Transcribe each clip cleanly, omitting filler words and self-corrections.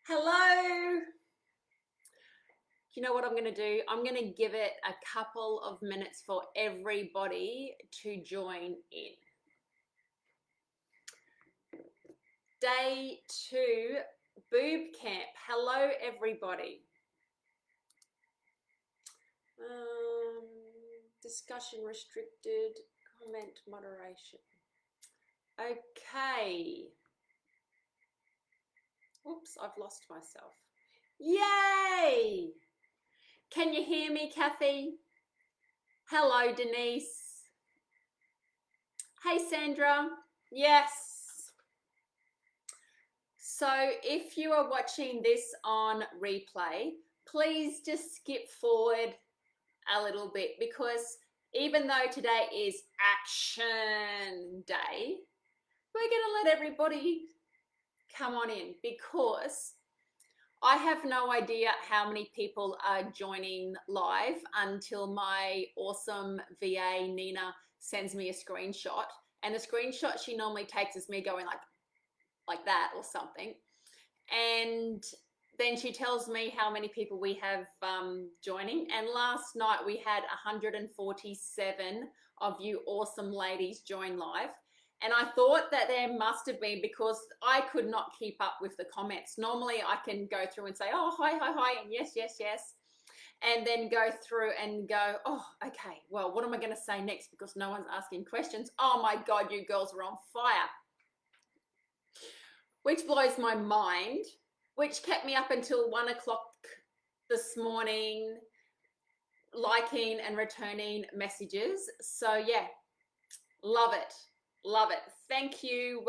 Hello. You know what I'm going to do? I'm going to give it a couple of minutes for everybody to join in. Day 2, BooB CamP. Hello, everybody. Discussion restricted, comment moderation. Okay. Oops, I've lost myself. Yay! Can you hear me, Kathy? Hello, Denise. Hey, Sandra. Yes. So if you are watching this on replay, please just skip forward a little bit, because even though today is action day, we're going to let everybody come on in, because I have no idea how many people are joining live until my awesome VA Nina sends me a screenshot, and the screenshot she normally takes is me going like that or something, and then she tells me how many people we have joining. And last night we had 147 of you awesome ladies join live. And I thought that there must have been, because I could not keep up with the comments. Normally I can go through and say, oh, hi, and yes, and then go through and go, oh, okay, well, what am I going to say next, because no one's asking questions. Oh my God, you girls are on fire. Which blows my mind, which kept me up until 1 o'clock this morning, liking and returning messages. So yeah, love it. Thank you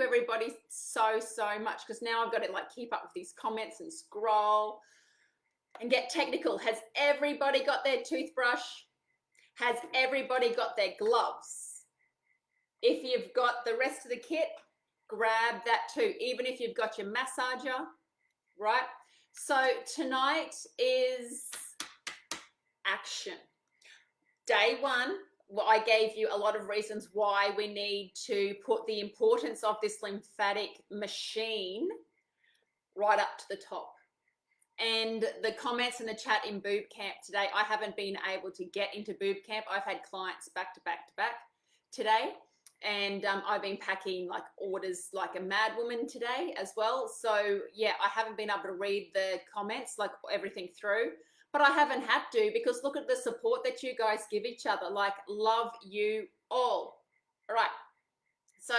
everybody so much, because now I've got to keep up with these comments and scroll and get technical. Has everybody got their toothbrush? Has everybody got their gloves? If you've got the rest of the kit, grab that too, even if you've got your massager, right? So tonight is action. Day 1, well, I gave you a lot of reasons why we need to put the importance of this lymphatic machine right up to the top. And the comments in the chat in BooB CamP today, I haven't been able to get into BooB CamP. I've had clients back to back today. And I've been packing orders like a mad woman today as well. So yeah, I haven't been able to read the comments, everything through, but I haven't had to, because look at the support that you guys give each other. Love you all. All right. So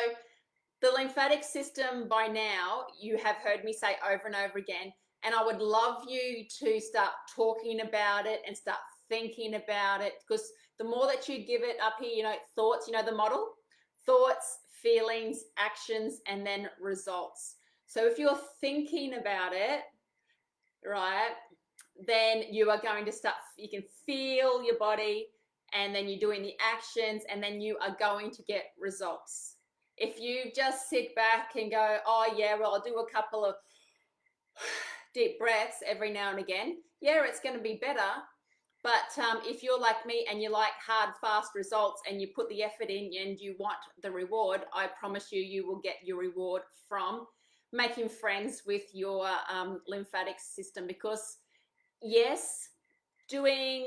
the lymphatic system, by now, you have heard me say over and over again, and I would love you to start talking about it and start thinking about it, because the more that you give it up here, thoughts, the model, thoughts, feelings, actions, and then results. So if you're thinking about it, right, then you are going to start, you can feel your body, and then you're doing the actions, and then you are going to get results. If you just sit back and go, oh yeah, well, I'll do a couple of deep breaths every now and again, yeah, it's going to be better. But if you're like me and you like hard, fast results, and you put the effort in and you want the reward, I promise you, you will get your reward from making friends with your lymphatic system. Because yes, doing,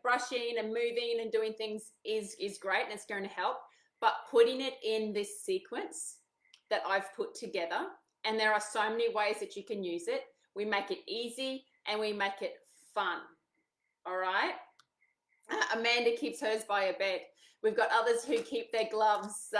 brushing and moving and doing things is great, and it's going to help. But putting it in this sequence that I've put together, and there are so many ways that you can use it. We make it easy and we make it fun. All right. Amanda keeps hers by her bed. We've got others who keep their gloves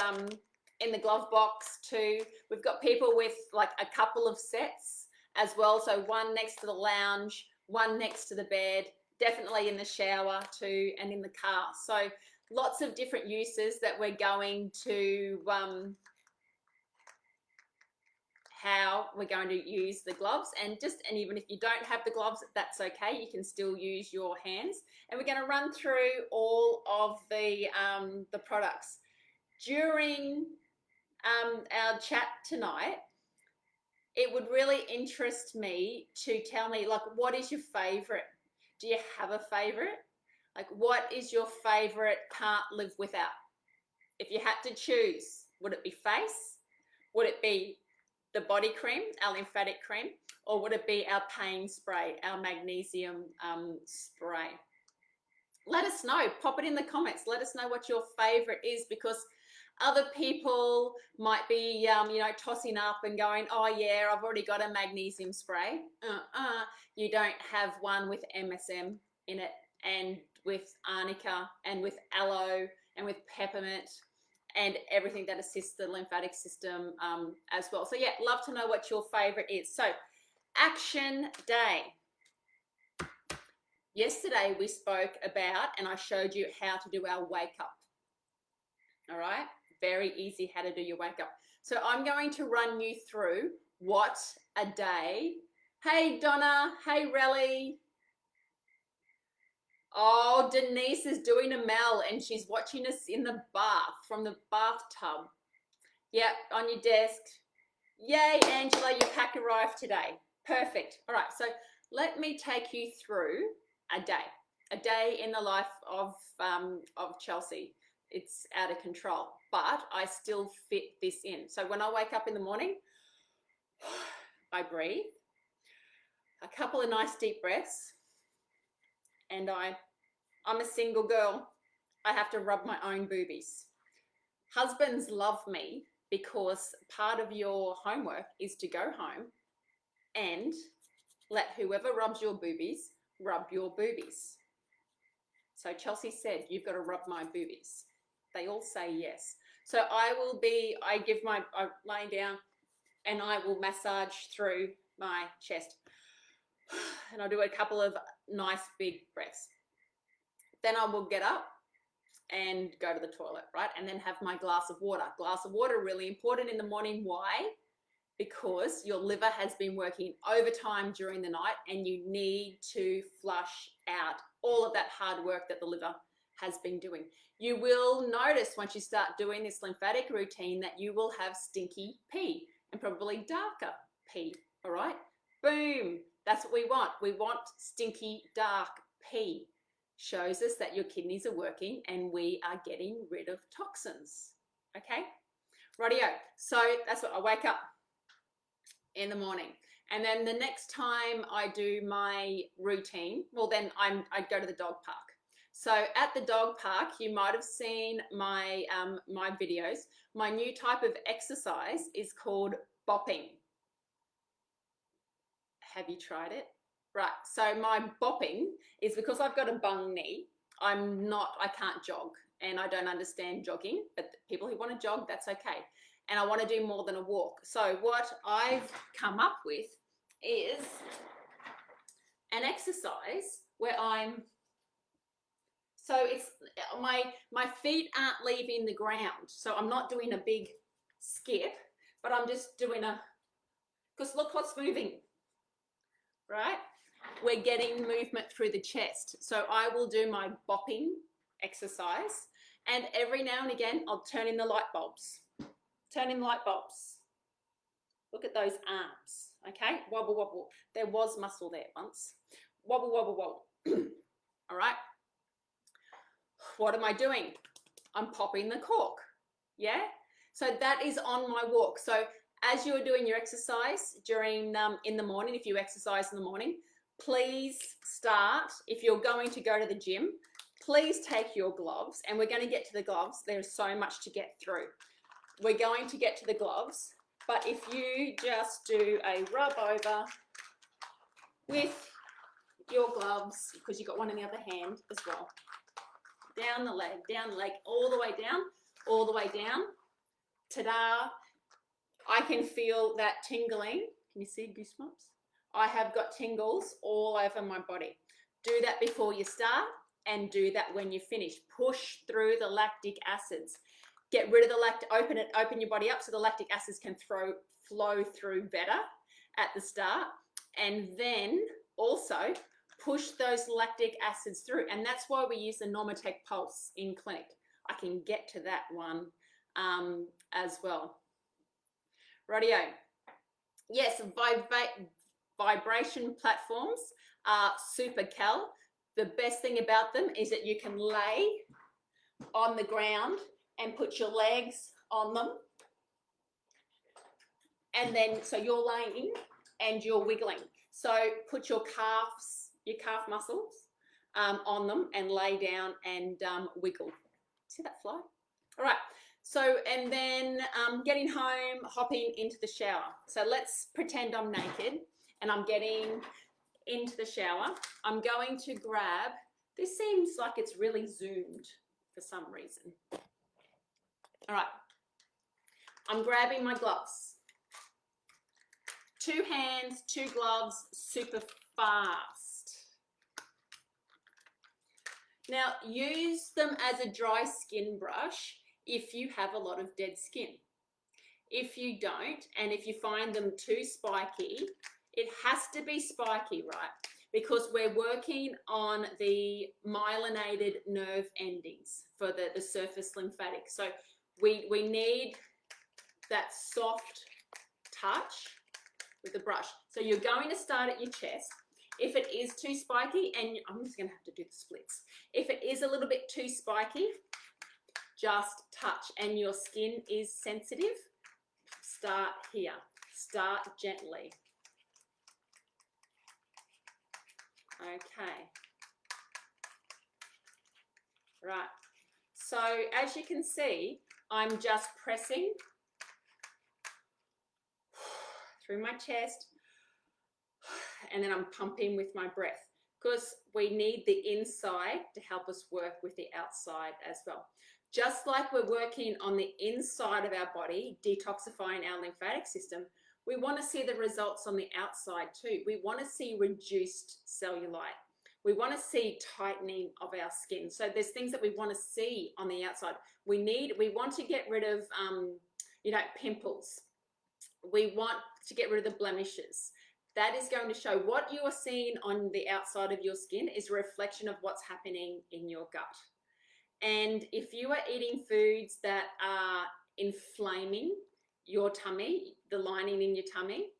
in the glove box too. We've got people with a couple of sets as well. So one next to the lounge, one next to the bed, definitely in the shower too, and in the car. So lots of different uses that we're going to how we're going to use the gloves. And even if you don't have the gloves, that's okay, you can still use your hands. And we're going to run through all of the products during our chat tonight. It would really interest me to tell me, what is your favorite? Do you have a favorite? What is your favorite can't live without? If you had to choose, would it be face? Would it be the body cream, our lymphatic cream, or would it be our pain spray, our magnesium spray? Let us know. Pop it in the comments. Let us know what your favorite is, because other people might be, tossing up and going, oh yeah, I've already got a magnesium spray. You don't have one with MSM in it, and with arnica, and with aloe, and with peppermint, and everything that assists the lymphatic system as well. So yeah, love to know what your favorite is. So action day. Yesterday we spoke about, and I showed you how to do our wake up. All right, very easy how to do your wake up. So I'm going to run you through what a day. Hey Donna, hey Relly. Oh, Denise is doing a Mel and she's watching us in the bath, from the bathtub. Yep, on your desk. Yay, Angela, your pack arrived today. Perfect. All right, so let me take you through a day in the life of Chelsey. It's out of control, but I still fit this in. So when I wake up in the morning, I breathe, a couple of nice deep breaths, and I'm a single girl. I have to rub my own boobies. Husbands love me because part of your homework is to go home and let whoever rubs your boobies rub your boobies. So Chelsey said, you've got to rub my boobies. They all say yes. So I'm laying down and I will massage through my chest. And I'll do a couple of nice big breaths. Then I will get up and go to the toilet, right? And then have my glass of water. Glass of water, really important in the morning. Why? Because your liver has been working overtime during the night and you need to flush out all of that hard work that the liver has been doing. You will notice once you start doing this lymphatic routine that you will have stinky pee, and probably darker pee, all right? Boom, that's what we want. We want stinky, dark pee. Shows us that your kidneys are working and we are getting rid of toxins, okay? Rightio, so that's what I wake up in the morning. And then the next time I do my routine, well then I go to the dog park. So at the dog park, you might have seen my, my videos. My new type of exercise is called bopping. Have you tried it? Right, so my bopping is because I've got a bung knee. I can't jog and I don't understand jogging, but people who want to jog, that's okay. And I want to do more than a walk. So what I've come up with is an exercise where it's my feet aren't leaving the ground. So I'm not doing a big skip, but I'm just doing because look what's moving, right? We're getting movement through the chest. So I will do my bopping exercise, and every now and again, I'll turn in the light bulbs. Turn in the light bulbs. Look at those arms, okay? Wobble, wobble. There was muscle there once. Wobble, wobble, wobble. All right. What am I doing? I'm popping the cork, yeah? So that is on my walk. So as you're doing your exercise during, in the morning, if you exercise in the morning, please start, if you're going to go to the gym, please take your gloves, and we're going to get to the gloves. There's so much to get through. We're going to get to the gloves, but if you just do a rub over with your gloves, because you've got one in the other hand as well, down the leg, all the way down, all the way down. Ta-da! I can feel that tingling. Can you see goosebumps? I have got tingles all over my body. Do that before you start and do that when you finish. Push through the lactic acids. Get rid of the open your body up so the lactic acids can flow through better at the start. And then also push those lactic acids through. And that's why we use the Normatec Pulse in clinic. I can get to that one as well. Rightio. Yes, vibration platforms are super cal. The best thing about them is that you can lay on the ground and put your legs on them And then, so you're laying and you're wiggling. So put your calf muscles on them and lay down and wiggle. See that fly? All right. So, and then getting home, hopping into the shower. So let's pretend I'm naked and I'm getting into the shower. I'm going to grab, this seems like it's really zoomed for some reason. All right. I'm grabbing my gloves. 2 hands, 2 gloves, super fast. Now, use them as a dry skin brush if you have a lot of dead skin. If you don't, and if you find them too spiky, it has to be spiky, right? Because we're working on the myelinated nerve endings for the surface lymphatic. So we need that soft touch with the brush. So you're going to start at your chest. If it is too spiky, and I'm just going to have to do the splits. If it is a little bit too spiky, just touch, and your skin is sensitive, start here. Start gently. Okay. Right. So as you can see, I'm just pressing through my chest, and then I'm pumping with my breath, because we need the inside to help us work with the outside as well. Just like we're working on the inside of our body, detoxifying our lymphatic system, we want to see the results on the outside too. We want to see reduced cellulite. We want to see tightening of our skin. So there's things that we want to see on the outside. We want to get rid of, pimples. We want to get rid of the blemishes. That is going to show what you are seeing on the outside of your skin is a reflection of what's happening in your gut. And if you are eating foods that are inflaming your tummy, the lining in your tummy,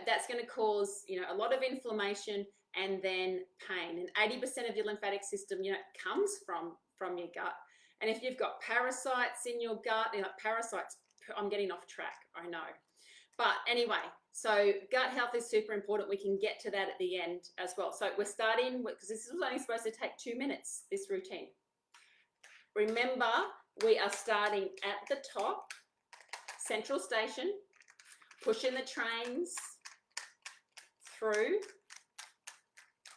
that's going to cause, a lot of inflammation and then pain. And 80% of your lymphatic system, comes from your gut. And if you've got parasites in your gut, parasites, I'm getting off track, I know. But anyway, so gut health is super important. We can get to that at the end as well. So we're starting, because this was only supposed to take 2 minutes, this routine. Remember, we are starting at the top, central station, pushing the trains through,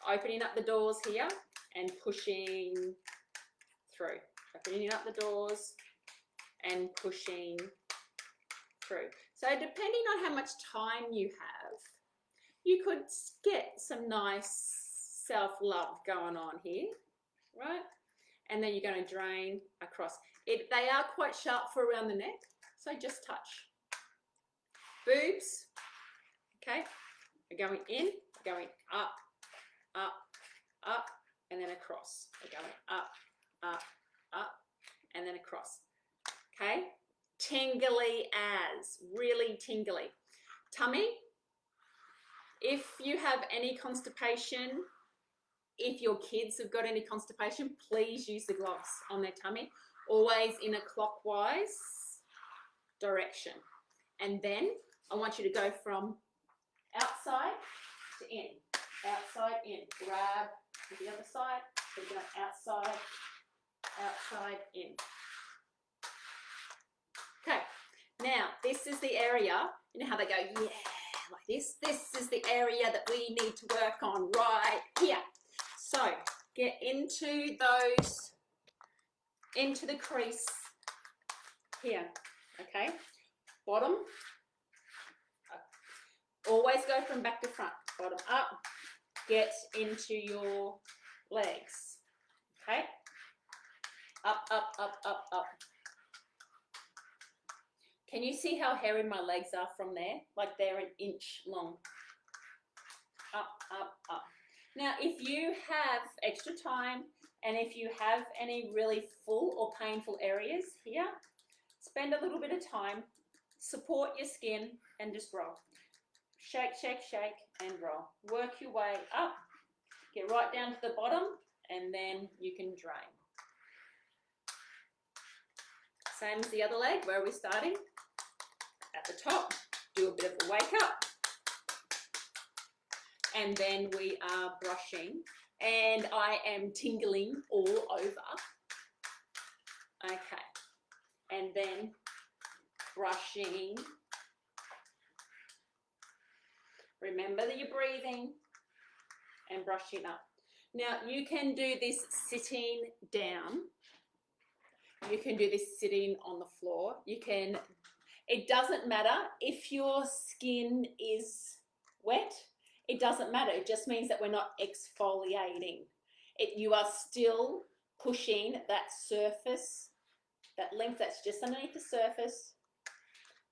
opening up the doors here and pushing through. Opening up the doors and pushing through. So depending on how much time you have, you could get some nice self-love going on here, right? And then you're going to drain across. They are quite sharp for around the neck, so just touch. Boobs, okay, we're going in, we're going up, up, up, and then across. We're going up, up, up, and then across, okay? Tingly as, really tingly. Tummy, if you have any constipation, if your kids have got any constipation, please use the gloves on their tummy, always in a clockwise direction. And then I want you to go from outside to in, outside, in. Grab to the other side, so we're going outside, outside, in. Okay, now this is the area, you know how they go, yeah, like this. This is the area that we need to work on right here. So get into the crease here, okay? Bottom, always go from back to front, bottom up, get into your legs, okay? Up, up, up, up, up. Can you see how hairy my legs are from there? Like they're 1 inch long. Up, up, up. Now, if you have extra time and if you have any really full or painful areas here, spend a little bit of time, support your skin and just roll. Shake, shake, shake and roll. Work your way up, get right down to the bottom and then you can drain. Same as the other leg. Where are we starting? At the top, do a bit of a wake up. And then we are brushing, and I am tingling all over. Okay, and then brushing. Remember that you're breathing and brushing up. Now, you can do this sitting down. You can do this sitting on the floor. You can, it doesn't matter if your skin is wet. It doesn't matter. It just means that we're not exfoliating. You are still pushing that surface, that lymph that's just underneath the surface.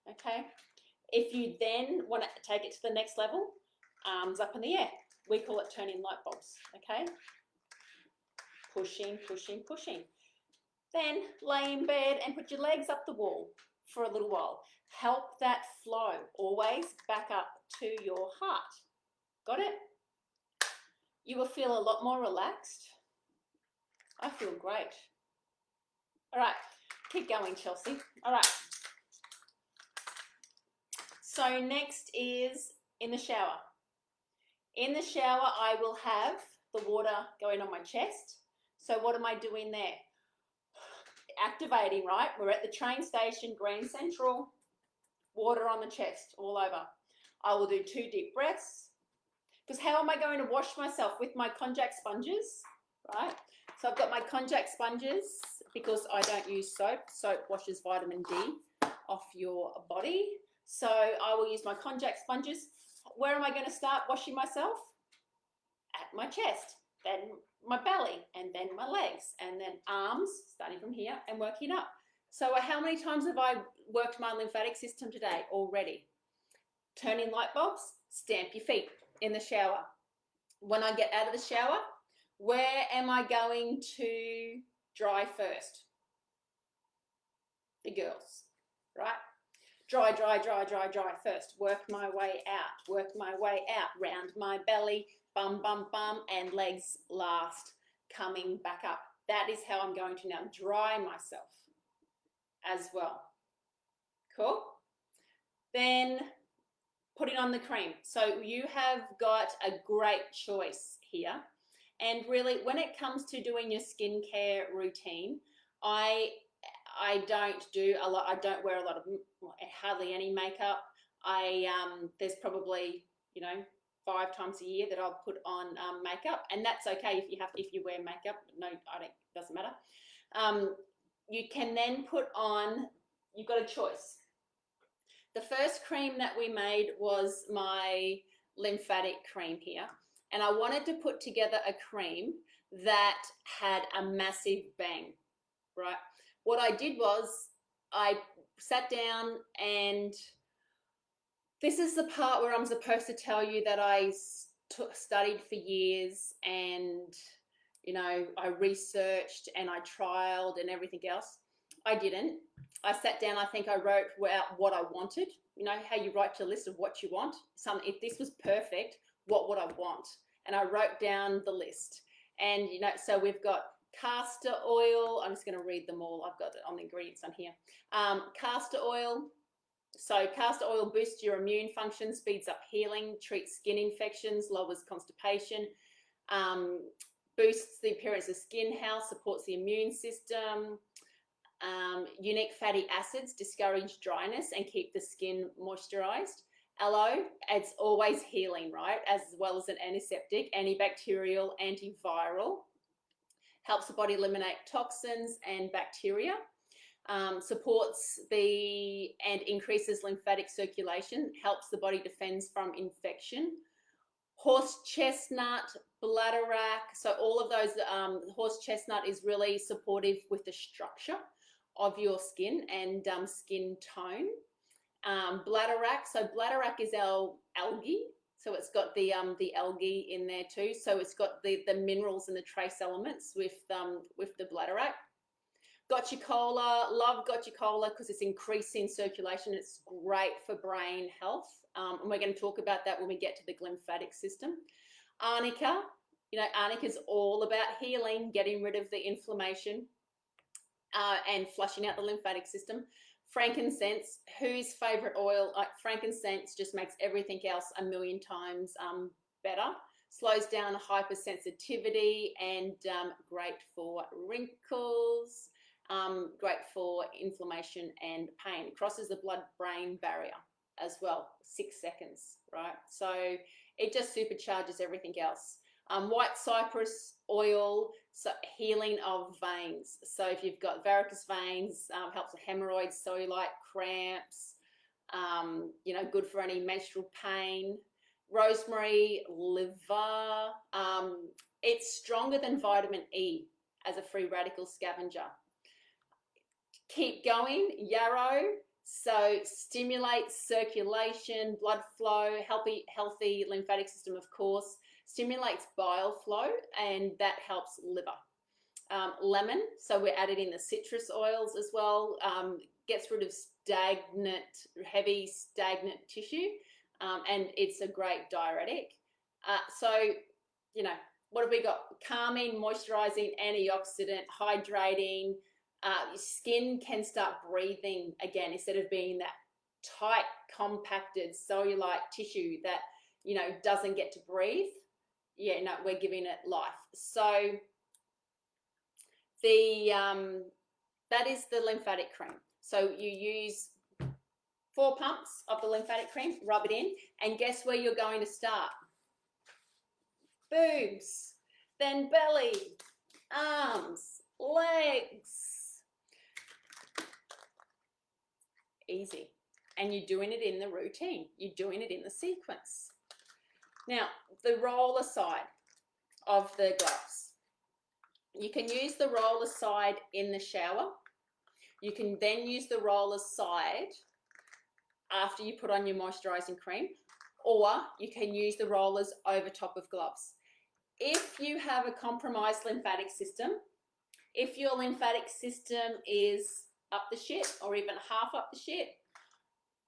Okay. If you then want to take it to the next level, arms up in the air. We call it turning light bulbs. Okay. Pushing, pushing, pushing. Then lay in bed and put your legs up the wall for a little while. Help that flow. Always back up to your heart. Got it? You will feel a lot more relaxed. I feel great. All right, keep going, Chelsey. All right. So next is in the shower. In the shower, I will have the water going on my chest. So what am I doing there? Activating, right? We're at the train station, Grand Central. Water on the chest, all over. I will do 2 deep breaths. Because how am I going to wash myself? With my konjac sponges, right? So I've got my konjac sponges because I don't use soap. Soap washes vitamin D off your body. So I will use my konjac sponges. Where am I going to start washing myself? At my chest, then my belly, and then my legs, and then arms, starting from here and working up. So how many times have I worked my lymphatic system today already? Turning light bulbs, stamp your feet in the shower. When I get out of the shower, where am I going to dry first? The girls, right? Dry, dry, dry, dry, dry first. Work my way out, work my way out, round my belly, bum, bum, bum, and legs last, coming back up. That is how I'm going to now dry myself as well. Cool? Then putting on the cream. So you have got a great choice here. And really, when it comes to doing your skincare routine, I don't do a lot. I don't wear a lot of, hardly any makeup. There's probably, 5 times a year that I'll put on makeup, and that's okay if you wear makeup. No, doesn't matter. You can then put on. You've got a choice. The first cream that we made was my lymphatic cream here. And I wanted to put together a cream that had a massive bang, right? What I did was I sat down, and this is the part where I'm supposed to tell you that I studied for years, and, I researched and I trialed and everything else. I didn't. I sat down, I think I wrote out what I wanted. You know how you write your list of what you want? If this was perfect, what would I want? And I wrote down the list. And, so we've got castor oil. I'm just going to read them all. I've got it on the ingredients on here. Castor oil. So castor oil boosts your immune function, speeds up healing, treats skin infections, lowers constipation, boosts the appearance of skin health, supports the immune system. Unique fatty acids discourage dryness and keep the skin moisturized. Aloe, it's always healing, right? As well as an antiseptic, antibacterial, antiviral. Helps the body eliminate toxins and bacteria. Supports and increases lymphatic circulation. Helps the body defends from infection. Horse chestnut, bladderwrack. So all of those, horse chestnut is really supportive with the structure of your skin and skin tone. Bladderwrack, so bladderwrack is our algae, so it's got the algae in there too, so it's got the minerals and the trace elements with the bladderwrack. Gotcha Cola, love Gotcha Cola because it's increasing circulation. It's great for brain health, and we're going to talk about that when we get to the glymphatic system. Arnica, Arnica is all about healing, getting rid of the inflammation and flushing out the lymphatic system. Frankincense, whose favorite oil? Like frankincense just makes everything else a million times better. Slows down hypersensitivity and great for wrinkles, great for inflammation and pain. Crosses the blood-brain barrier as well, 6 seconds, right? So it just supercharges everything else. White cypress oil, so healing of veins. So if you've got varicose veins, helps with hemorrhoids, cellulite, cramps, you know, good for any menstrual pain. Rosemary liver, it's stronger than vitamin E as a free radical scavenger. Keep going, yarrow, so stimulates circulation, blood flow, healthy lymphatic system, of course, stimulates bile flow, and that helps liver. Lemon, so we're added in the citrus oils as well, gets rid of heavy stagnant tissue. And it's a great diuretic. So, you know, what have we got? Calming, moisturizing, antioxidant, hydrating. Your skin can start breathing again instead of being that tight, compacted cellulite tissue that, you know, doesn't get to breathe. Yeah, no, we're giving it life. So that is the lymphatic cream. So you use 4 pumps of the lymphatic cream, rub it in, and guess where you're going to start? Boobs, then belly, arms, legs. Easy. And you're doing it in the routine. You're doing it in the sequence. Now, the roller side of the gloves. You can use the roller side in the shower. You can then use the roller side after you put on your moisturizing cream, or you can use the rollers over top of gloves. If you have a compromised lymphatic system, if your lymphatic system is up the shit or even half up the shit,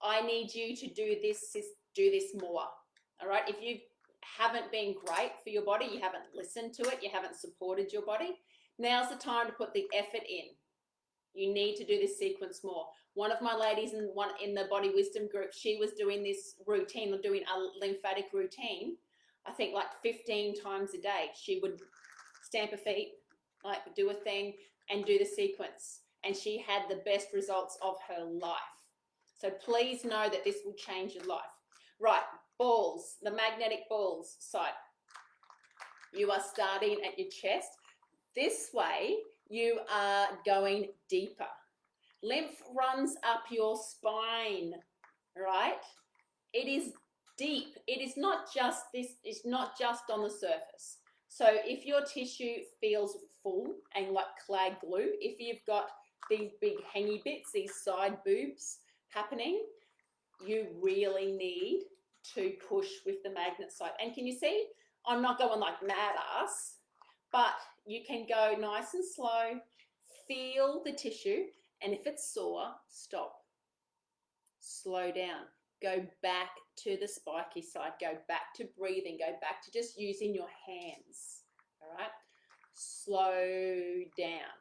I need you to do this more. All right, if you haven't been great for your body, you haven't listened to it, you haven't supported your body, now's the time to put the effort in. You need to do this sequence more. One of my ladies in the Body Wisdom group, she was doing this routine, doing a lymphatic routine, I think like 15 times a day. She would stamp her feet, like do a thing and do the sequence. And she had the best results of her life. So please know that this will change your life. Right, balls, the magnetic balls side. You are starting at your chest. This way, you are going deeper. Lymph runs up your spine, right? It is deep. It is not just this, it's not just on the surface. So if your tissue feels full and like clay glue, if you've got these big hangy bits, these side boobs happening, you really need to push with the magnet side. And can you see, I'm not going like mad ass, but you can go nice and slow, feel the tissue, and if it's sore, stop. Slow down. Go back to the spiky side. Go back to breathing. Go back to just using your hands. All right? Slow down.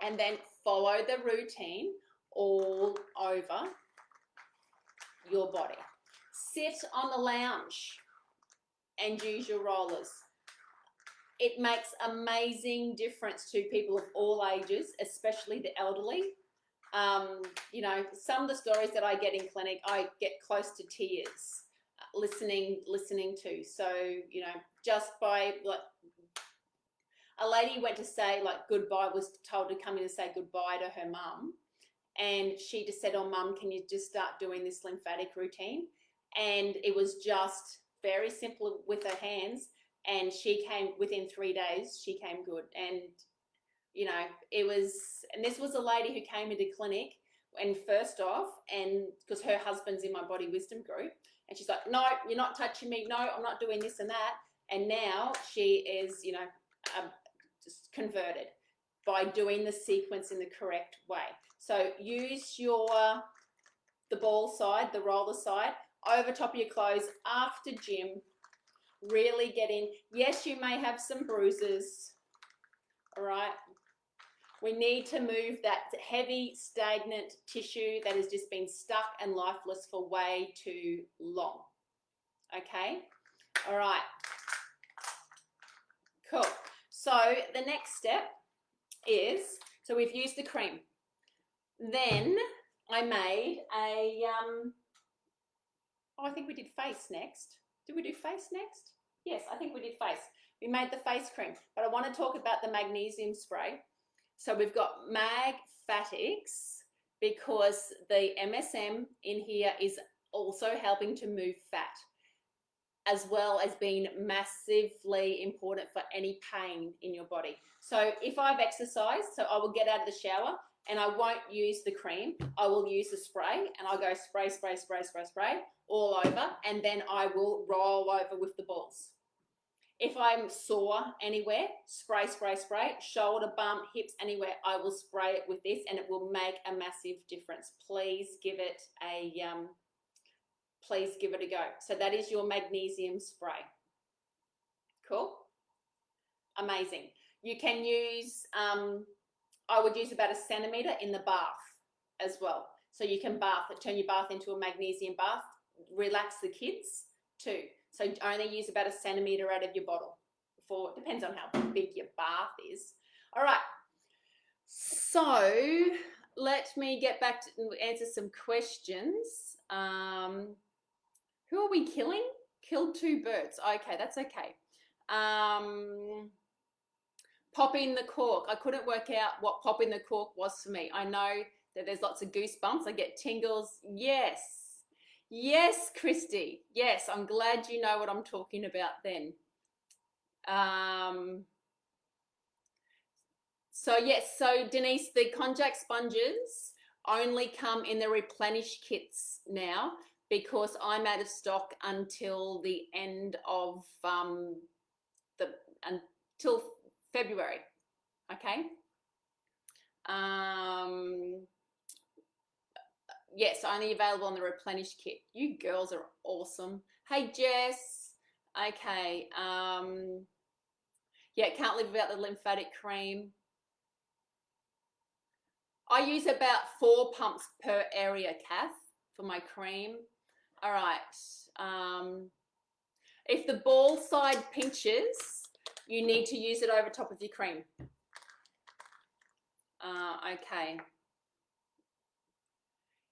And then follow the routine all over your body. Sit on the lounge and use your rollers. It makes amazing difference to people of all ages, especially the elderly. You know, some of the stories that I get in clinic, I get close to tears listening to. So, you know, just by like, a lady went to say like goodbye, was told to come in and say goodbye to her mum. And she just said, oh, mum, can you just start doing this lymphatic routine? And it was just very simple with her hands. And she came within 3 days, she came good. And, you know, it was, and this was a lady who came into clinic and first off, and because her husband's in my Body Wisdom group, and she's like, no, you're not touching me. No, I'm not doing this and that. And now she is, you know, just converted by doing the sequence in the correct way. So use the ball side, the roller side, over top of your clothes after gym. Really get in. Yes, you may have some bruises, all right? We need to move that heavy, stagnant tissue that has just been stuck and lifeless for way too long. Okay? All right. Cool. So the next step is, so we've used the cream. Then I made a, I think we did face next. Did we do face next? Yes, I think we did face. We made the face cream, but I want to talk about the magnesium spray. So we've got Lymphatics because the MSM in here is also helping to move fat, as well as being massively important for any pain in your body. So if I've exercised, so I will get out of the shower and I won't use the cream, I will use the spray and I'll go spray, spray, spray, spray, spray all over, and then I will roll over with the balls. If I'm sore anywhere, spray, spray, spray, shoulder, bump, hips, anywhere, I will spray it with this and it will make a massive difference. Please give it a go. So that is your magnesium spray. Cool? Amazing. You can use, I would use about 1 centimetre in the bath as well. So you can turn your bath into a magnesium bath, relax the kids too. So only use about 1 centimetre out of your bottle. Depends on how big your bath is. All right. So let me get back to answer some questions. Who are we killing? Killed 2 birds. Okay, that's okay. Popping the cork. I couldn't work out what popping the cork was for me. I know that there's lots of goosebumps. I get tingles. Yes. Yes, Christy. Yes, I'm glad you know what I'm talking about then. So yes, so Denise, the Konjac sponges only come in the replenish kits now because I'm out of stock until the end of until February. Okay. Yes, only available on the replenish kit. You girls are awesome. Hey Jess. Okay. Yeah, can't live without the lymphatic cream. I use about 4 pumps per area, Kath, for my cream. All right. If the ball side pinches, you need to use it over top of your cream. Okay.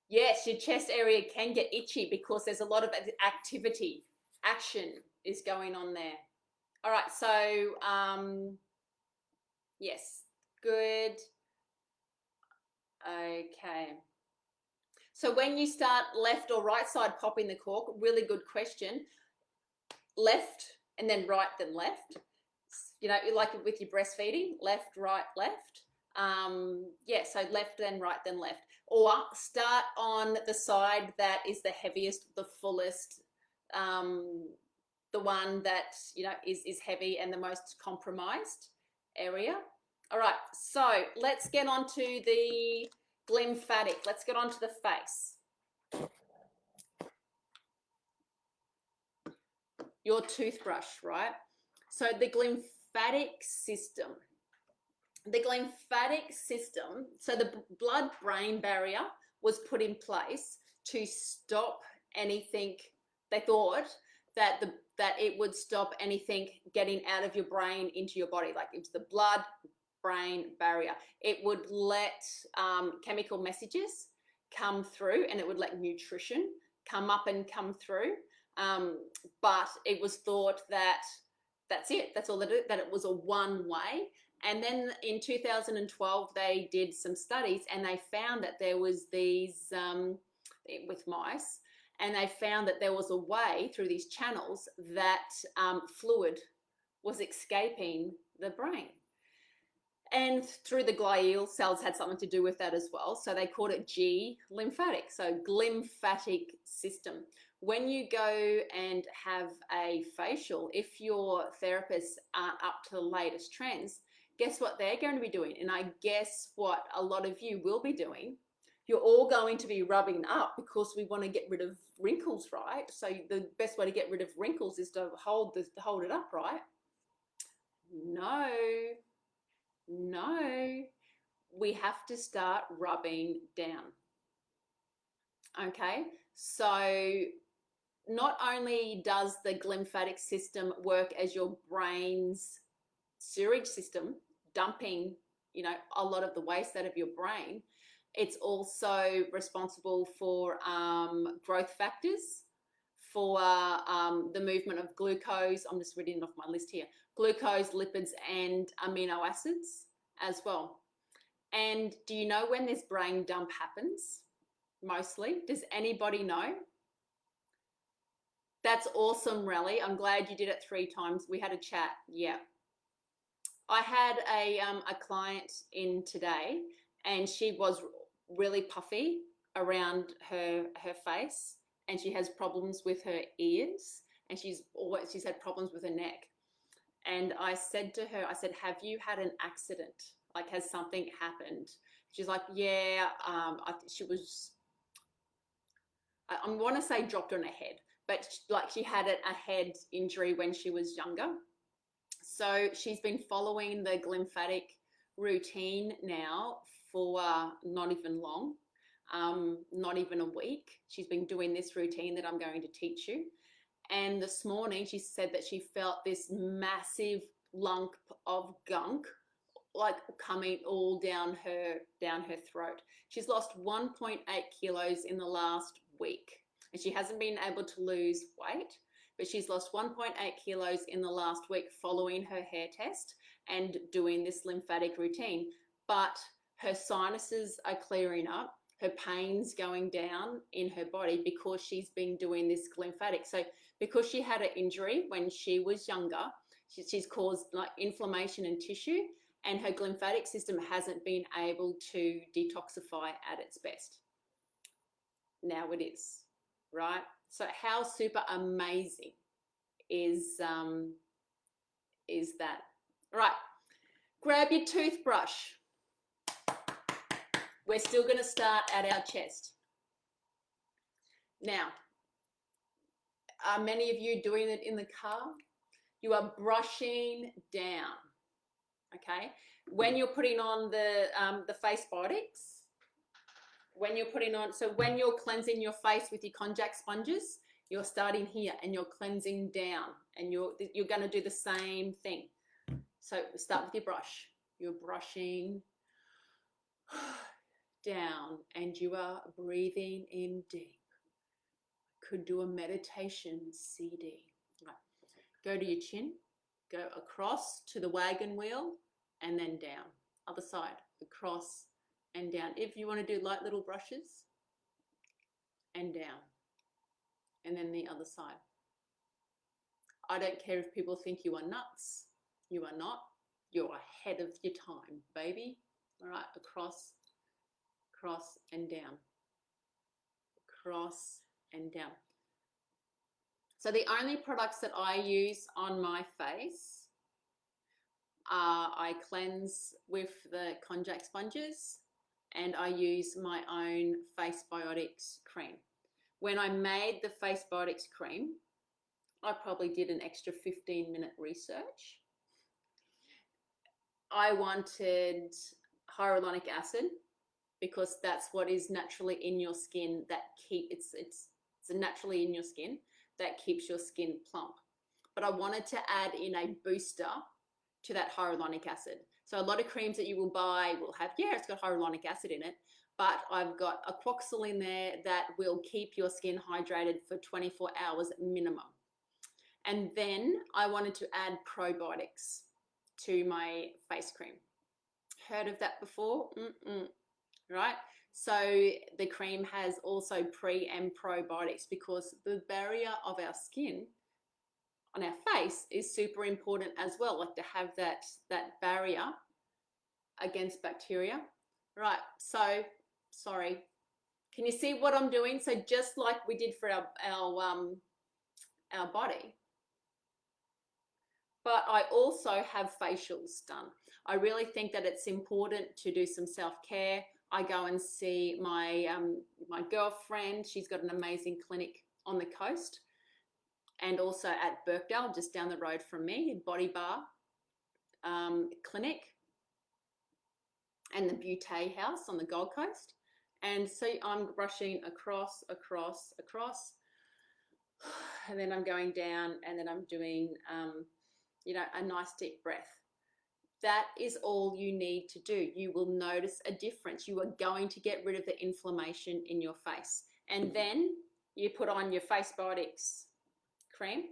Yes, your chest area can get itchy because there's a lot of action is going on there. All right, so yes, good. Okay. So when you start left or right side popping the cork, really good question. Left and then right, then left. You know, like with your breastfeeding, left, right, left. Yeah, so left, then right, then left. Or start on the side that is the heaviest, the fullest, the one that, you know, is heavy and the most compromised area. All right, so let's get on to the glymphatic. Let's get on to the face. Your toothbrush, right? So the glymphatic system. The glymphatic system, so the blood-brain barrier was put in place to stop anything. They thought that it would stop anything getting out of your brain into your body. Like it's the blood-brain barrier. It would let chemical messages come through and it would let nutrition come up and come through. But it was thought that that's it. That's all they do, that it was a one way. And then in 2012, they did some studies and they found that there was these, with mice, and they found that there was a way through these channels that fluid was escaping the brain. And through the glial cells had something to do with that as well. So they called it Glymphatic, so Glymphatic System. When you go and have a facial, if your therapists aren't up to the latest trends, guess what they're going to be doing? And I guess what a lot of you will be doing, you're all going to be rubbing up because we want to get rid of wrinkles, right? So the best way to get rid of wrinkles is to hold it up, right? No. we have to start rubbing down. Okay, so not only does the glymphatic system work as your brain's sewage system, dumping, you know, a lot of the waste out of your brain, it's also responsible for growth factors, for the movement of glucose. I'm just reading off my list here. Glucose, lipids, and amino acids as well. And do you know when this brain dump happens? Mostly. Does anybody know? That's awesome, Relly. I'm glad you did it 3 times. We had a chat. Yeah. I had a client in today, and she was really puffy around her face, and she has problems with her ears, and she's had problems with her neck. And I said to her, I said, have you had an accident? Like, has something happened? She's like, yeah. She was, I want to say dropped on her head, but like she had a head injury when she was younger. So she's been following the glymphatic routine now for not even long, not even a week. She's been doing this routine that I'm going to teach you. And this morning she said that she felt this massive lump of gunk like coming all down her throat. She's lost 1.8 kilos in the last week, and she hasn't been able to lose weight, but she's lost 1.8 kilos in the last week following her hair test and doing this lymphatic routine. But her sinuses are clearing up, her pain's going down in her body because she's been doing this glymphatic. So because she had an injury when she was younger, she's caused like inflammation in tissue, and her glymphatic system hasn't been able to detoxify at its best. Now it is, right? So how super amazing is that? Right, grab your toothbrush. We're still going to start at our chest. Now, are many of you doing it in the car? You are brushing down. Okay, when you're putting on the face biotics, when you're cleansing your face with your konjac sponges, you're starting here and you're cleansing down, and you're going to do the same thing. So start with your brush. You're brushing down and you are breathing in deep. Could do a meditation CD. Right. Go to your chin. Go across to the wagon wheel and then down. Other side, across and down. If you want to do light little brushes, and down. And then the other side. I don't care if people think you are nuts. You are not. You're ahead of your time, baby. All right, across, cross and down. Cross and down. So the only products that I use on my face are I cleanse with the konjac sponges, and I use my own face biotics cream. When I made the face biotics cream, I probably did an extra 15-minute research. I wanted hyaluronic acid because that's what is naturally in your skin it's naturally in your skin that keeps your skin plump. But I wanted to add in a booster to that hyaluronic acid. So a lot of creams that you will buy will have, yeah, it's got hyaluronic acid in it, but I've got a Quoxyl in there that will keep your skin hydrated for 24 hours minimum. And then I wanted to add probiotics to my face cream. Heard of that before? Right? So the cream has also pre and probiotics because the barrier of our skin on our face is super important as well, like to have that barrier against bacteria. Right, so, sorry. Can you see what I'm doing? So just like we did for our body, but I also have facials done. I really think that it's important to do some self-care. I go and see my my girlfriend. She's got an amazing clinic on the coast, and also at Birkdale, just down the road from me, Body Bar Clinic. and the Butte House on the Gold Coast. And so I'm brushing across, and then I'm going down, and then I'm doing, you know, a nice deep breath. That is all you need to do. You will notice a difference. You are going to get rid of the inflammation in your face. And then you put on your Face Biotics cream.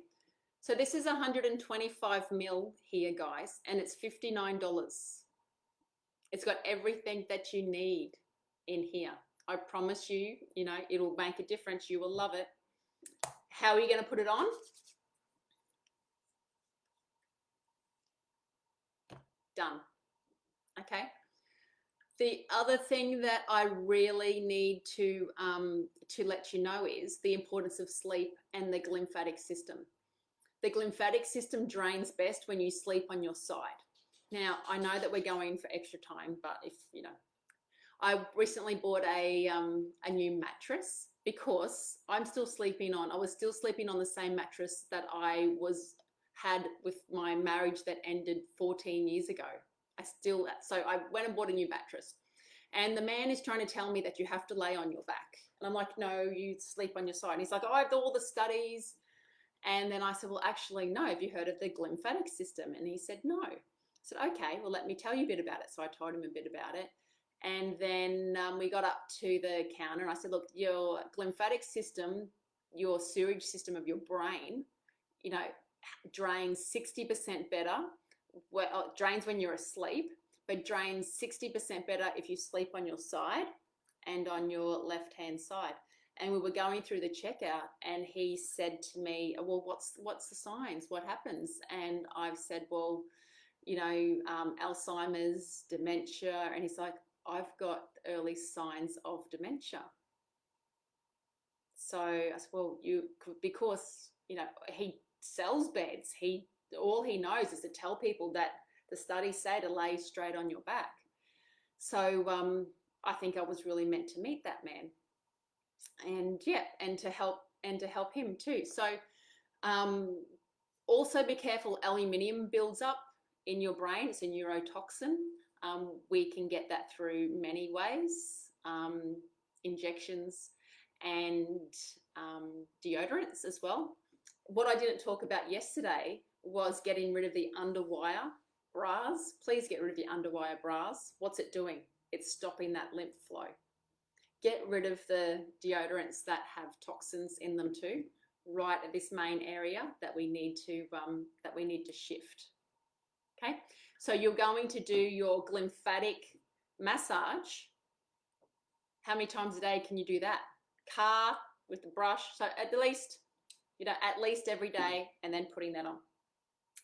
So this is 125 ml here, guys, and it's $59. It's got everything that you need in here. I promise you, you know, it'll make a difference. You will love it. How are you going to put it on? Done. Okay. The other thing that I really need to let you know is the importance of sleep and the glymphatic system. The glymphatic system drains best when you sleep on your side. Now, I know that we're going for extra time, but if, you know, I recently bought a new mattress because I was still sleeping on the same mattress that I had with my marriage that ended 14 years ago. So I went and bought a new mattress, and the man is trying to tell me that you have to lay on your back. And I'm like, no, you sleep on your side. And he's like, oh, I have all the studies. And then I said, well, actually, no, have you heard of the glymphatic system? And he said, no. I said, okay, well, let me tell you a bit about it. So I told him a bit about it. And then we got up to the counter, and I said, look, your glymphatic system, your sewage system of your brain, you know, drains 60% better. Well, drains when you're asleep, but drains 60% better if you sleep on your side and on your left-hand side. And we were going through the checkout, and he said to me, well, what's the signs? What happens? And I've said, well, you know, Alzheimer's, dementia. And he's like, I've got early signs of dementia. So I said, well, because, you know, he sells beds. All he knows is to tell people that the studies say to lay straight on your back. So I think I was really meant to meet that man. And yeah, and to help him too. So also be careful, aluminium builds up in your brain. It's a neurotoxin. We can get that through many ways, injections and deodorants as well. What I didn't talk about yesterday was getting rid of the underwire bras. Please get rid of your underwire bras. What's it doing? It's stopping that lymph flow. Get rid of the deodorants that have toxins in them too, right at this main area that we need to shift. Okay, so you're going to do your glymphatic massage. How many times a day can you do that? Car with the brush. So at least, you know, at least every day, and then putting that on.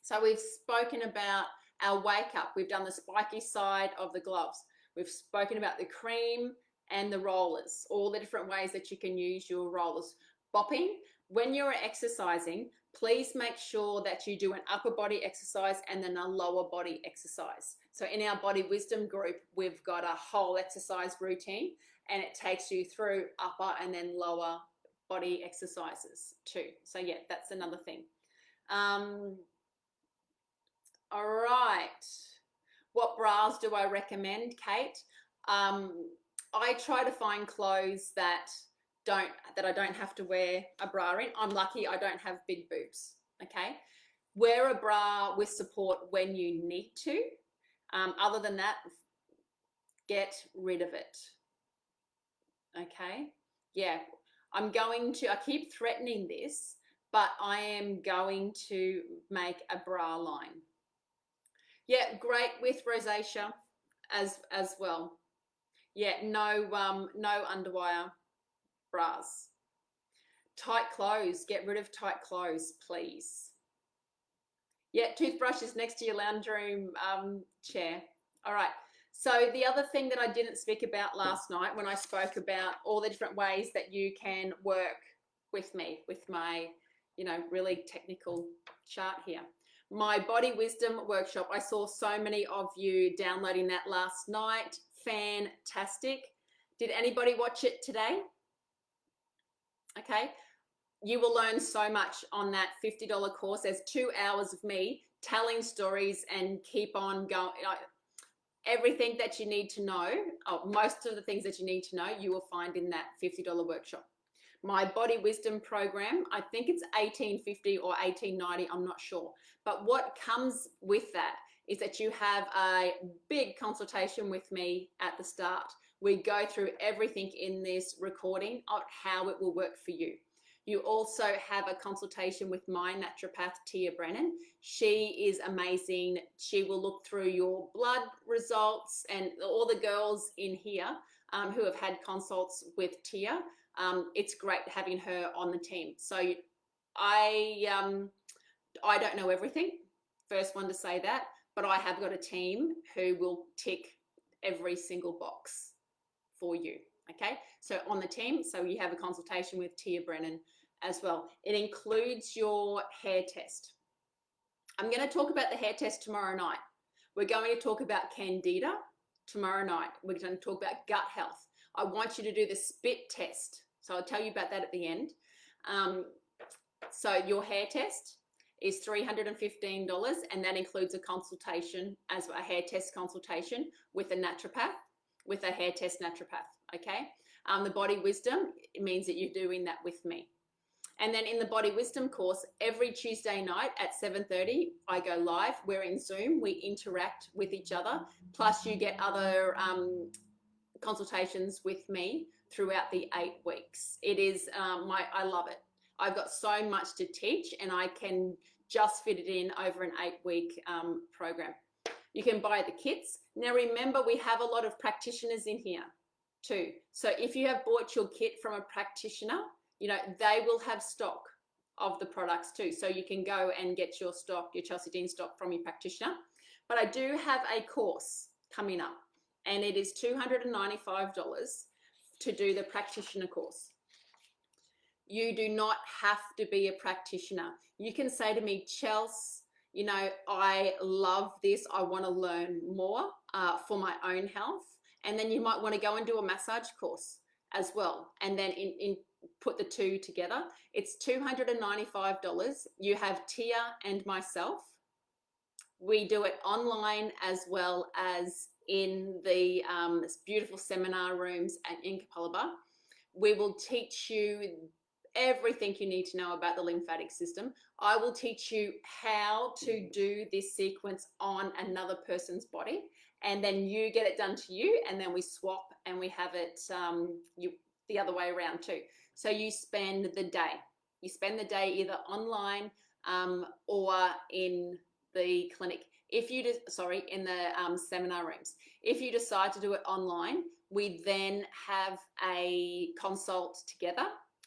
So we've spoken about our wake up. We've done the spiky side of the gloves. We've spoken about the cream and the rollers, all the different ways that you can use your rollers. Bopping, when you're exercising, please make sure that you do an upper body exercise and then a lower body exercise. So in our Body Wisdom group, we've got a whole exercise routine, and it takes you through upper and then lower body exercises too. So yeah, that's another thing. All right. What bras do I recommend, Kate? I try to find clothes that I don't have to wear a bra in. I'm lucky I don't have big boobs, okay? Wear a bra with support when you need to. Other than that, get rid of it, okay? Yeah, I keep threatening this, but I am going to make a bra line. Yeah, great with rosacea as well. Yeah, no underwire bras. Tight clothes, get rid of tight clothes, please. Yeah, toothbrushes next to your lounge room chair. All right. So the other thing that I didn't speak about last night when I spoke about all the different ways that you can work with me, with my, you know, really technical chart here. My Body Wisdom workshop, I saw so many of you downloading that last night. Fantastic. Did anybody watch it today? Okay. You will learn so much on that $50 course. There's 2 hours of me telling stories and keep on going. everything that you need to know, most of the things that you need to know, you will find in that $50 workshop. My Body Wisdom program, I think it's $18.50 or $18.90, I'm not sure. But what comes with that is that you have a big consultation with me at the start. We go through everything in this recording of how it will work for you. You also have a consultation with my naturopath, Tia Brennan. She is amazing. She will look through your blood results, and all the girls in here who have had consults with Tia, it's great having her on the team. So I don't know everything, first one to say that, but I have got a team who will tick every single box for you. Okay, so on the team, so you have a consultation with Tia Brennan as well. It includes your hair test. I'm going to talk about the hair test tomorrow night. We're going to talk about candida tomorrow night. We're going to talk about gut health. I want you to do the spit test. So I'll tell you about that at the end. So your hair test is $315, and that includes a consultation, as a hair test consultation with a naturopath, with a hair test naturopath, okay? The Body Wisdom, it means that you're doing that with me. And then in the Body Wisdom course, every Tuesday night at 7:30, I go live. We're in Zoom. We interact with each other. Plus you get other consultations with me throughout the 8 weeks. It is, I love it. I've got so much to teach, and I can just fit it in over an 8-week program. You can buy the kits. Now remember, we have a lot of practitioners in here too. So if you have bought your kit from a practitioner, you know, they will have stock of the products too. So you can go and get your stock, your Chelsey Dean stock, from your practitioner. But I do have a course coming up, and it is $295 to do the practitioner course. You do not have to be a practitioner. You can say to me, Chelsey, you know, I love this. I want to learn more for my own health. And then you might want to go and do a massage course as well. And then put the two together. It's $295. You have Tia and myself. We do it online as well as in the beautiful seminar rooms in Kapalaba. We will teach you everything you need to know about the lymphatic system. I will teach you how to do this sequence on another person's body, and then you get it done to you, and then we swap and we have it the other way around too. So you spend the day. You spend the day either online or in the clinic. If you in the seminar rooms. If you decide to do it online, we then have a consult together,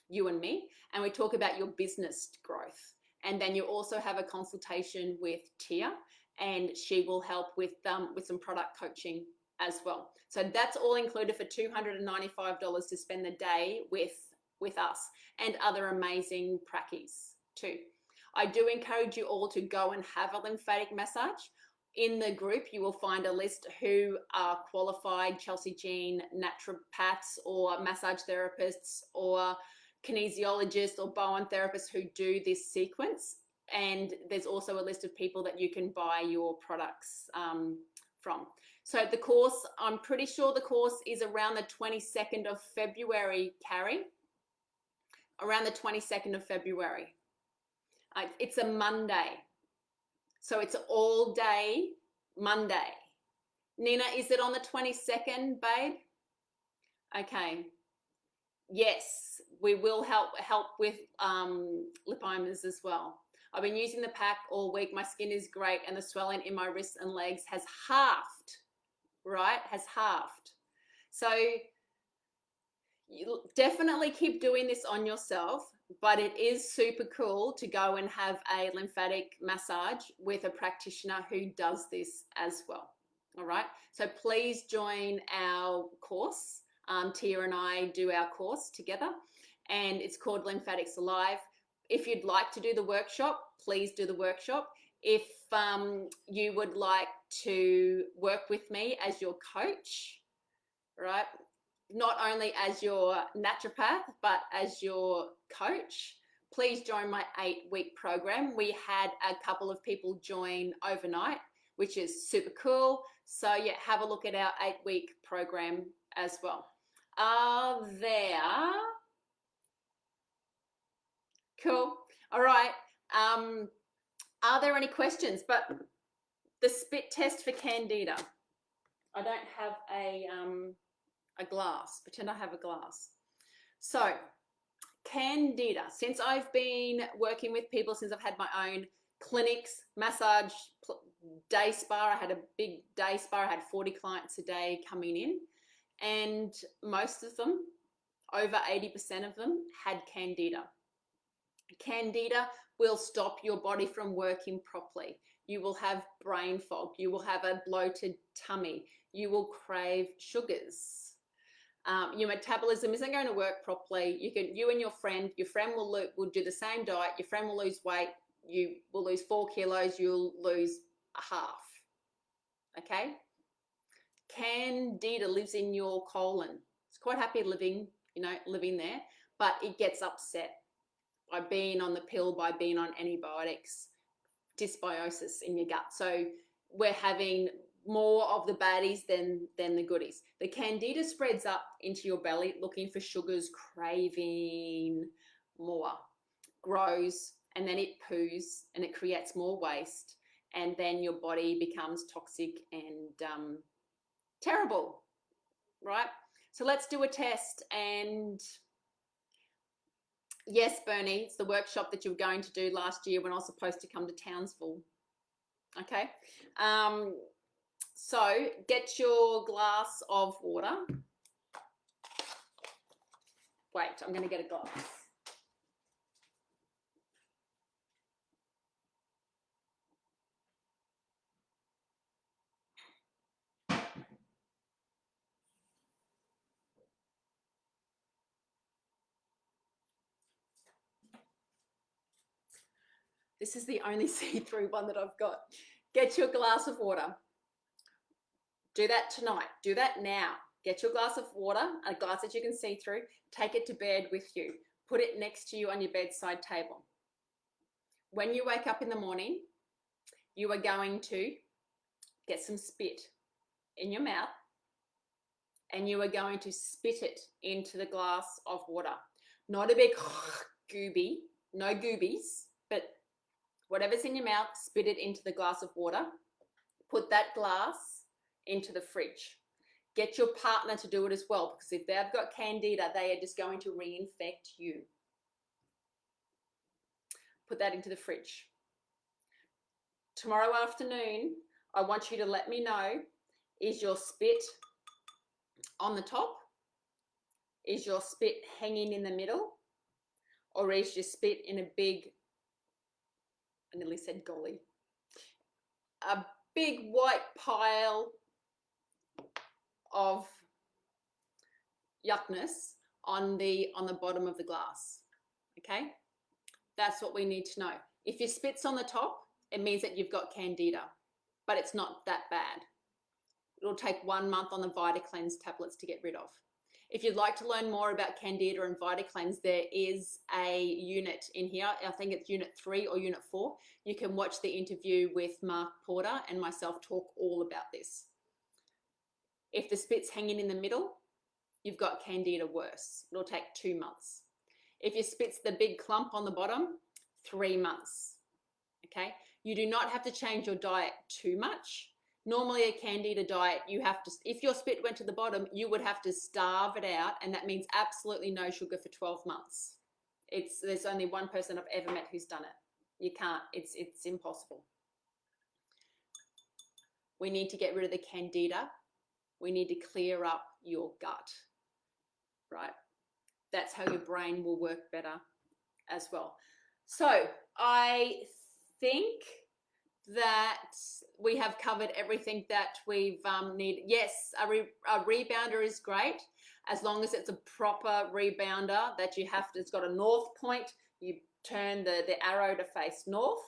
you and me, and we talk about your business growth. And then you also have a consultation with Tia, and she will help with some product coaching as well. So that's all included for $295 to spend the day with us and other amazing prackies too. I do encourage you all to go and have a lymphatic massage. In the group, you will find a list who are qualified Chelsey Jean naturopaths or massage therapists or kinesiologists or Bowen therapists who do this sequence. And there's also a list of people that you can buy your products from. So the course, I'm pretty sure the course is around the 22nd of February, Carrie. Around the 22nd of February. It's a Monday. So it's all day Monday. Nina, is it on the 22nd, babe? Okay. Yes, we will help with lipomas as well. I've been using the pack all week. My skin is great, and the swelling in my wrists and legs has halved, right? Has halved. So you definitely keep doing this on yourself, but it is super cool to go and have a lymphatic massage with a practitioner who does this as well. All right. So please join our course. Tia and I do our course together, and it's called Lymphatics Alive. If you'd like to do the workshop, please do the workshop. If you would like to work with me as your coach, right? Not only as your naturopath, but as your coach, please join my 8-week program. We had a couple of people join overnight. which is super cool. So yeah, have a look at our 8-week program as well. Cool. All right. Are there any questions? But the spit test for Candida. I don't have a glass. Pretend I have a glass. So Candida, since I've been working with people, since I've had my own clinics, massage, day spa, I had a big day spa, I had 40 clients a day coming in, and most of them, over 80% of them, had Candida. Candida will stop your body from working properly. You will have brain fog. You will have a bloated tummy. You will crave sugars. Your metabolism isn't going to work properly. You and your friend will do the same diet. Your friend will lose weight. You will lose 4 kilos. You'll lose a half. Okay? Candida lives in your colon. It's quite happy living there, but it gets upset by being on the pill, by being on antibiotics, dysbiosis in your gut. So we're having more of the baddies than the goodies. The Candida spreads up into your belly looking for sugars, craving more, grows, and then it poos and it creates more waste, and then your body becomes toxic and terrible, right? So let's do a test. And yes, Bernie, it's the workshop that you were going to do last year when I was supposed to come to Townsville. Okay. So get your glass of water. Wait, I'm going to get a glass. This is the only see-through one that I've got. Get your glass of water. Do that tonight. Do that now. Get your glass of water, a glass that you can see through. Take it to bed with you. Put it next to you on your bedside table. When you wake up in the morning, you are going to get some spit in your mouth, and you are going to spit it into the glass of water. Not a big gooby, no goobies, but whatever's in your mouth, spit it into the glass of water. Put that glass into the fridge. Get your partner to do it as well, because if they've got Candida, they are just going to reinfect you. Put that into the fridge. Tomorrow afternoon, I want you to let me know, is your spit on the top? Is your spit hanging in the middle? Or is your spit in a big, I nearly said golly, a big white pile of yuckness on the bottom of the glass? Okay, that's what we need to know. If your spit's on the top, it means that you've got Candida, but it's not that bad. It'll take 1 month on the VitaCleanse tablets to get rid of. If you'd like to learn more about Candida and VitaCleanse, there is a unit in here. I think it's unit 3 or unit 4. You can watch the interview with Mark Porter and myself talk all about this. If the spit's hanging in the middle, you've got Candida worse. It'll take 2 months. If your spit's the big clump on the bottom, 3 months. Okay? You do not have to change your diet too much. Normally a Candida diet, you have to, if your spit went to the bottom, you would have to starve it out, and that means absolutely no sugar for 12 months. There's only one person I've ever met who's done it. You can't, it's impossible. We need to get rid of the Candida. We need to clear up your gut, right? That's how your brain will work better as well. So I think that we have covered everything that we've needed. Yes, a rebounder is great, as long as it's a proper rebounder that you have to, it's got a north point. You turn the arrow to face north,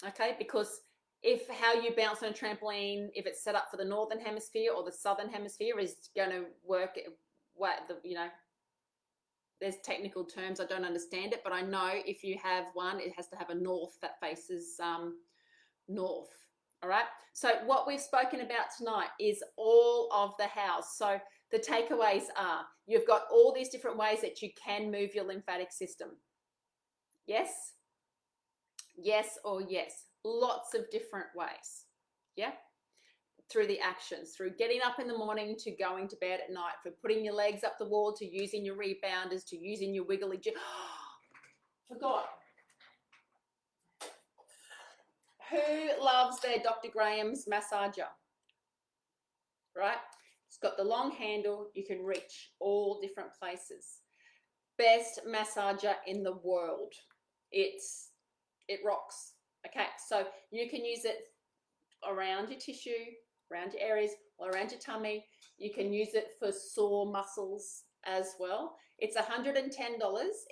okay? Because if how you bounce on a trampoline, if it's set up for the northern hemisphere or the southern hemisphere, is going to work, there's technical terms, I don't understand it, but I know if you have one, it has to have a north that faces north. All right. So what we've spoken about tonight is all of the house. So the takeaways are you've got all these different ways that you can move your lymphatic system. Yes? Yes or yes. Lots of different ways. Yeah? Through the actions, through getting up in the morning to going to bed at night, for putting your legs up the wall, to using your rebounders, to using your wiggly. Forgot. Who loves their Dr. Graham's massager? Right? It's got the long handle. You can reach all different places. Best massager in the world. It rocks. Okay, so you can use it around your tissue, around your areas, or around your tummy. You can use it for sore muscles as well. It's $110.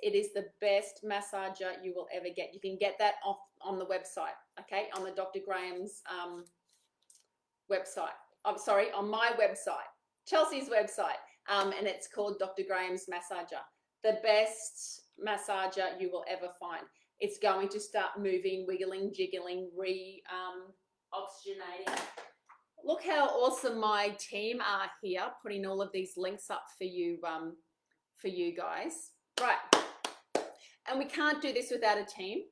It is the best massager you will ever get. You can get that off on the website, okay, on the Dr. Graham's website. I'm sorry, on my website, Chelsea's website, and it's called Dr. Graham's Massager. The best massager you will ever find. It's going to start moving, wiggling, jiggling, oxygenating. Look how awesome my team are here, putting all of these links up for you guys. Right. And we can't do this without a team.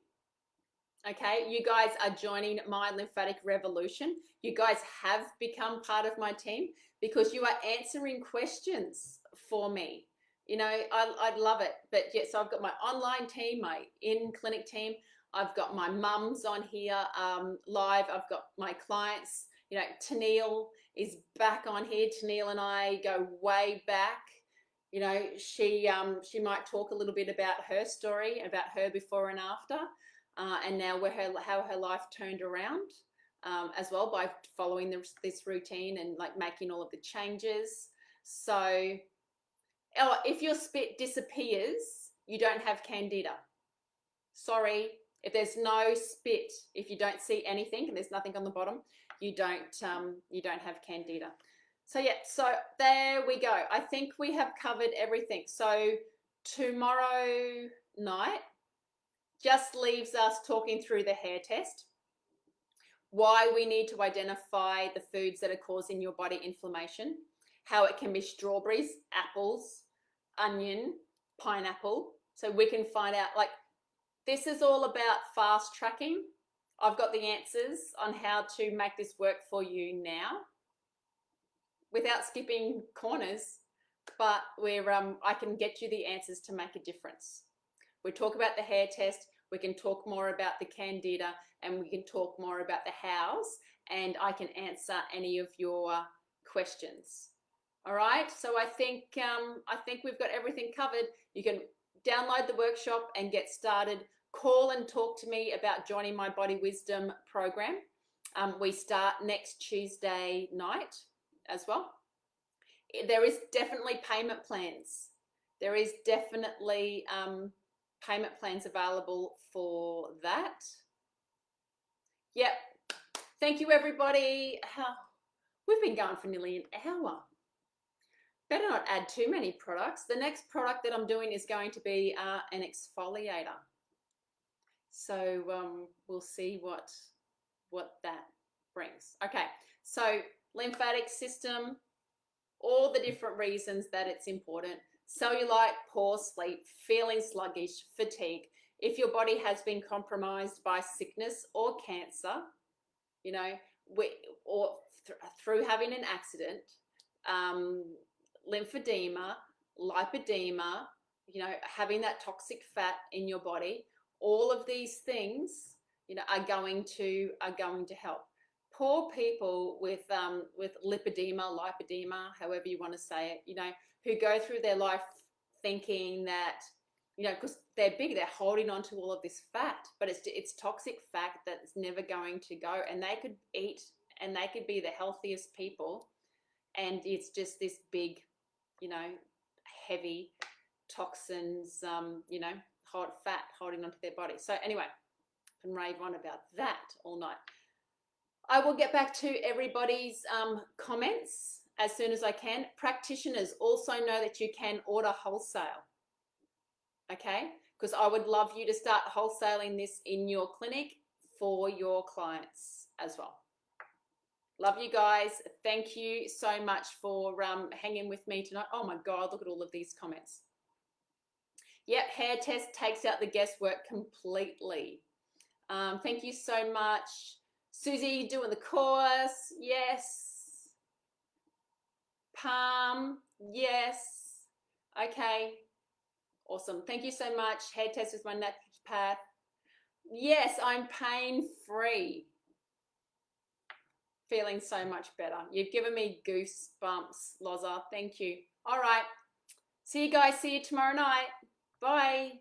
Okay, you guys are joining my lymphatic revolution. You guys have become part of my team because you are answering questions for me. You know, I'd love it. But yes, so I've got my online team, my in-clinic team. I've got my mums on here live. I've got my clients. You know, Tennille is back on here. Tennille and I go way back. You know, she might talk a little bit about her story, about her before and after. And now how her life turned around as well by following this routine and like making all of the changes. So if your spit disappears, you don't have candida. Sorry, if there's no spit, if you don't see anything and there's nothing on the bottom, you don't have candida. So yeah, so there we go. I think we have covered everything. So tomorrow night just leaves us talking through the hair test, why we need to identify the foods that are causing your body inflammation, how it can be strawberries, apples, onion, pineapple. So we can find out, like, this is all about fast tracking. I've got the answers on how to make this work for you now without skipping corners, but I can get you the answers to make a difference. We talk about the hair test. We can talk more about the candida, and we can talk more about the hows, and I can answer any of your questions. All right. So I think we've got everything covered. You can download the workshop and get started. Call and talk to me about joining my Body Wisdom program. We start next Tuesday night as well. There is definitely payment plans. There is definitely payment plans available for that. Yep. Thank you, everybody. We've been going for nearly an hour. Better not add too many products. The next product that I'm doing is going to be an exfoliator. So we'll see what that brings. Okay, so lymphatic system, all the different reasons that it's important. Cellulite, poor sleep, feeling sluggish, fatigue. If your body has been compromised by sickness or cancer, you know, through having an accident, lymphedema, lipedema, you know, having that toxic fat in your body, all of these things, you know, are going to help. Poor people with lipedema, however you want to say it, you know, who go through their life thinking that, you know, because they're big, they're holding on to all of this fat, but it's toxic fat that's never going to go, and they could eat and they could be the healthiest people, and it's just this big, you know, heavy toxins, you know, hot fat holding onto their body. So anyway, I can rave on about that all night. I will get back to everybody's comments as soon as I can. Practitioners also know that you can order wholesale, okay? Because I would love you to start wholesaling this in your clinic for your clients as well, Love you guys. Thank you so much for hanging with me tonight. Oh my God, look at all of these comments. Yep, hair test takes out the guesswork completely. Thank you so much. Susie, doing the course. Yes. Palm. Yes. Okay. Awesome. Thank you so much. Hair test is my naturopath. Yes, I'm pain-free. Feeling so much better. You've given me goosebumps, Loza. Thank you. All right. See you guys. See you tomorrow night. Bye.